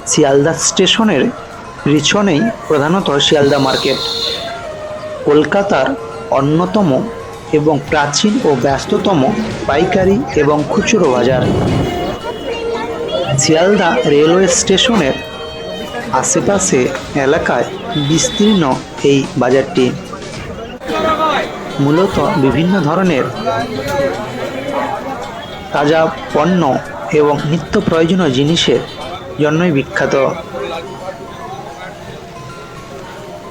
শিয়ালদা স্টেশনের পিছনেই প্রধানত শিয়ালদা মার্কেট, কলকাতার অন্যতম এবং প্রাচীন ও ব্যস্ততম পাইকারি এবং খুচরো বাজার। শিয়ালদা রেলওয়ে স্টেশনের আশেপাশে এলাকায় বিস্তীর্ণ এই বাজারটি মূলত বিভিন্ন ধরনের তাজা পণ্য এবং নিত্য প্রয়োজনীয় জিনিসের জন্যই বিখ্যাত।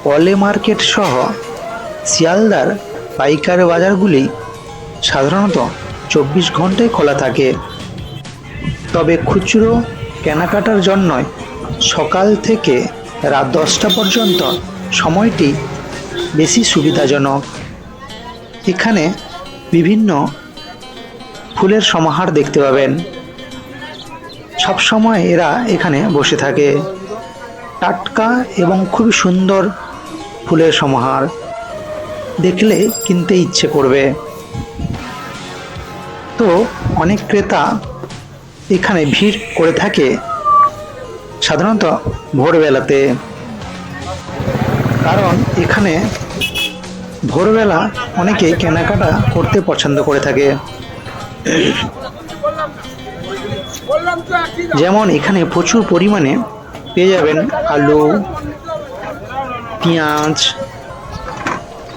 পলে মার্কেট সহ শিয়ালদার পাইকারি বাজারগুলি সাধারণত 24 ঘন্টাই খোলা থাকে, তবে খুচরো কেনাকাটার জন্য সকাল থেকে রাত 10টা পর্যন্ত সময়টি বেশি সুবিধাজনক। এখানে বিভিন্ন ফুলের সমাহার দেখতে পাবেন। সবসময় এরা এখানে বসে থাকে। টাটকা এবং খুবই সুন্দর ফুলের সমাহার দেখলে কিনতে ইচ্ছে করবে। তো অনেক ক্রেতা এখানে ভিড় করে থাকে সাধারণত ভোরবেলাতে, কারণ এখানে ভোরবেলা অনেকে কেনাকাটা করতে পছন্দ করে থাকে। যেমন এখানে প্রচুর পরিমাণে পেয়ে যাবেন আলু, পেঁয়াজ,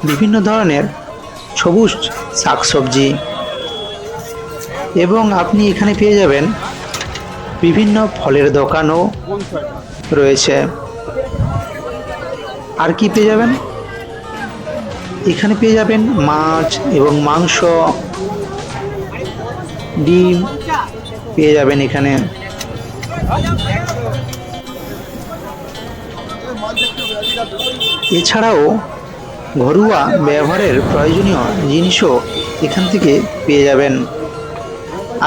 বিভিন্ন ধরনের সবুজ শাকসবজি, এবং আপনি এখানে পেয়ে যাবেন বিভিন্ন ফলের দোকানও রয়েছে। আর কি পেয়ে যাবেন, এখানে পেয়ে যাবেন মাছ এবং মাংস, ডিম পেয়ে যাবেন এখানে। এছাড়াও ঘরোয়া ব্যবহারের প্রয়োজনীয় জিনিসও এখান থেকে পেয়ে যাবেন।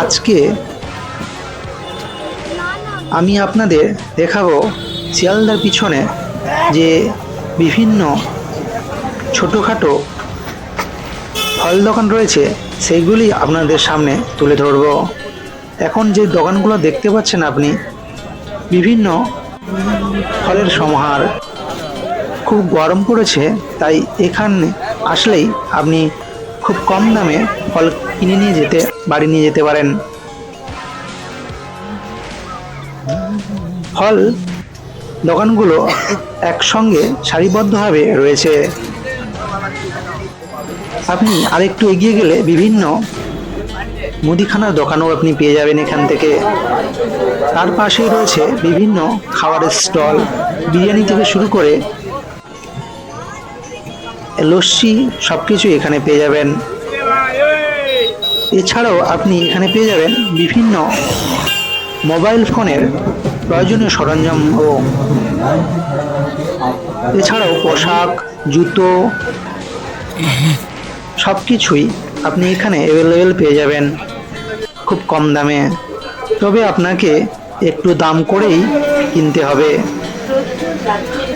আজকে আমি আপনাদের দেখাবো শিয়ালদার পিছনে যে বিভিন্ন ছোটোখাটো ফল দোকান রয়েছে, সেইগুলি আপনাদের সামনে তুলে ধরব। এখন যে দোকানগুলো দেখতে পাচ্ছেন আপনি, বিভিন্ন ফলের সমাহার। খুব গরম পড়েছে, তাই এখানে আসলেই আপনি খুব কম দামে ফল কিনে বাড়ি নিয়ে যেতে পারেন। ফল দোকানগুলো একসঙ্গে সারিবদ্ধভাবে রয়েছে। আপনি আরেকটু এগিয়ে গেলে বিভিন্ন মুদিখানার দোকানও আপনি পেয়ে যাবেন এখান থেকে। তার পাশেই রয়েছে বিভিন্ন খাবারের স্টল, বিরিয়ানি থেকে শুরু করে লস্যি, সবকিছু এখানে পেয়ে যাবেন। এছাড়াও আপনি এখানে পেয়ে যাবেন বিভিন্ন মোবাইল ফোনের প্রয়োজনীয় সরঞ্জামও। এছাড়াও পোশাক, জুতো, সব কিছুই আপনি এখানে অ্যাভেলেবেল পেয়ে যাবেন খুব কম দামে। তবে আপনাকে একটু দাম করেই কিনতে হবে।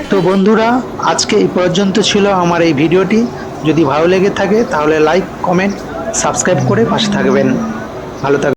তো বন্ধুরা, আজকে এই পর্যন্ত ছিল আমার এই ভিডিওটি। যদি ভালো লেগে থাকে তাহলে লাইক, কমেন্ট, সাবস্ক্রাইব করে পাশে থাকবেন। ভালো থাকবেন।